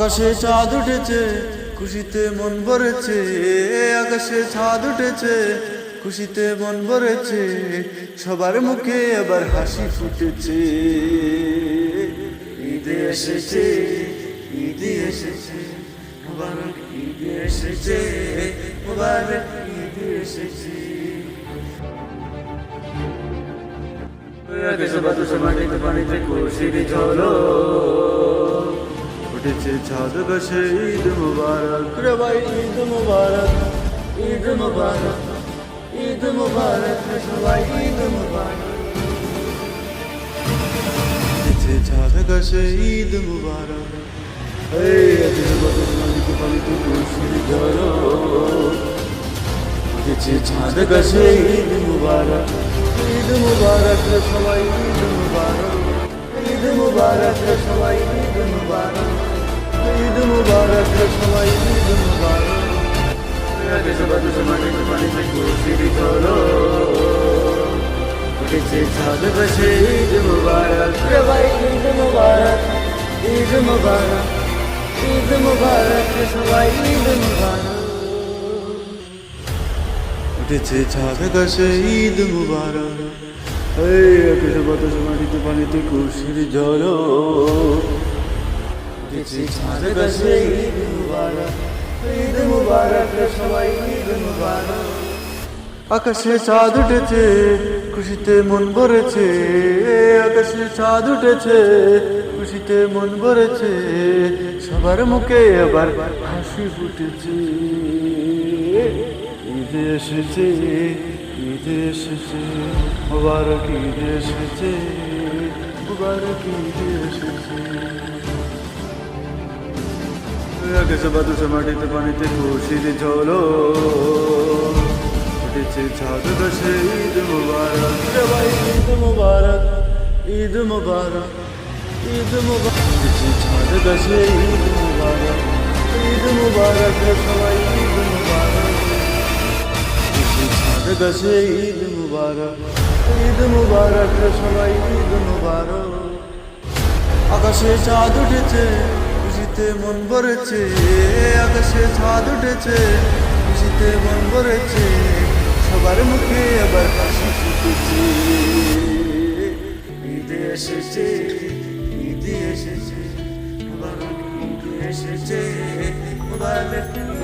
আকাশে চাঁদ উঠেছে, খুশিতে মন ভরেছে। আকাশে চাঁদ উঠেছে, খুশিতে মন ভরেছে। সবার মুখে আবার হাসি ফুটেছে। ঈদ এসেছে, ঈদ এসেছে, মুবারক ঈদ এসেছে, মুবারক ঈদ এসেছে। আকাশে বাতাসে মাটিতে পানিতে খুশির ঝলক উঠেছে চাঁদ আকাশে। ঈদ মুবারক রে ভাই, ঈদ মুবারক, ঈদ মুবারক, ঈদ মুবারক রে সবাই, ঈদ মুবারক। উঠেছে চাঁদ আকাশে, ঈদ মুবারক। এই আকাশে বাতাসে মাটিতে পানিতে খুশির ঝলক উঠেছে চাঁদ আকাশে। ঈদ মুবারক, ঈদ মুবারক রে সবাই, ঈদ মুবারক, ঈদ মুবারক রে সবাই, ঈদ মুবারক, ঈদ মুবারক রে সবাই, ঈদ মুবারক। আকাশে বাতাসে মাটিতে পানিতে খুশির ঝলক উঠেছে চাঁদ আকাশে। ঈদ মুবারক রে ভাই, ঈদ মুবারক, ঈদ মুবারক, ঈদ মুবারক রে সবাই, ঈদ মুবারক। উঠেছে চাঁদ আকাশে, ঈদ মুবারক। এই আকাশে বাতাসে মাটিতে পানিতে খুশির ঝলক উঠেছে চাঁদ আকাশে। ঈদ মুবারক, ঈদ মুবারক রে সবাই, ঈদ মুবারক। আকাশে চাঁদ উঠেছে, খুশিতে মন ভরেছে। আকাশে চাঁদ উঠেছে, খুশিতে মন ভরেছে। সবার মুখে আবার হাসি ফুটেছে। ঈদ এসেছে, ঈদ এসেছে, মুবারক ঈদ এসেছে, মুবারক ঈদ এসেছে। আকাশে বাতাসে মাটিতে পানিতে খুশির ঝলক উঠেছে চাঁদ আকাশে। ঈদ মুবারক রে ভাই, ঈদ মুবারক, ঈদ মুবারক, ঈদ মুবারক। উঠেছে চাঁদ আকাশে, ঈদ মুবারক, ঈদ মুবারক রে সবাই, ঈদ মুবারক। চাঁদ আকাশে, ঈদ মুবারক, ঈদ মুবারক রে সবাই, ঈদ মুবারক। আকাশে চাঁদ উঠেছে, খুশিতে মন ভরেছে। আকাশে চাঁদ উঠেছে, খুশিতে মন ভরেছে। সবার মুখে আবার হাসি ফুটেছে। ঈদ এসেছে, ঈদ এসেছে, মুবারক ঈদ এসেছে, মুবারক।